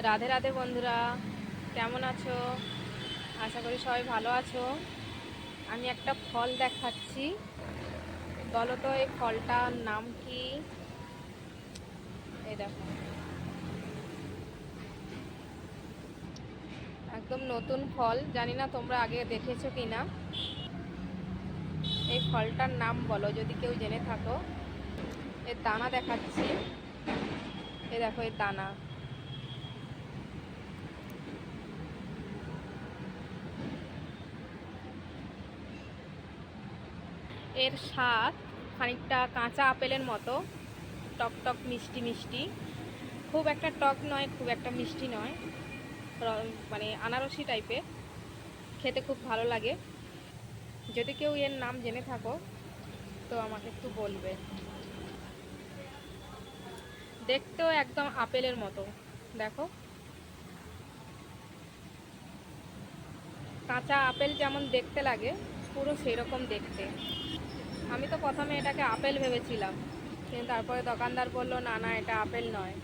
রাধে রাধে বন্ধুরা, কেমন আছো? আশা করি সবাই ভালো আছো। আমি একটা ফল দেখাচ্ছি, বলো তো এই ফলটার নাম কি? এই দেখো, একদম নতুন ফল, জানি না তোমরা আগে দেখেছো কি না। এই ফলটার নাম বলো যদি কেউ জেনে থাকো। এর দানা দেখাচ্ছি, এই দেখো এর দানা। এর স্বাদ খানিকটা কাঁচা আপেলের মতো, টক টক মিষ্টি মিষ্টি। খুব একটা টক নয়, খুব একটা মিষ্টি নয়, মানে আনারসি টাইপের। খেতে খুব ভালো লাগে। যদি কেউ এর নাম জেনে থাকো তো আমাকে একটু বলবে। দেখতেও একদম আপেলের মতো, দেখো কাঁচা আপেল যেমন দেখতে লাগে পুরো সেই রকম দেখতে। আমি তো প্রথমে এটাকে আপেল ভেবেছিলাম, কিন্তু তারপরে দোকানদার বললো না না, এটা আপেল নয়,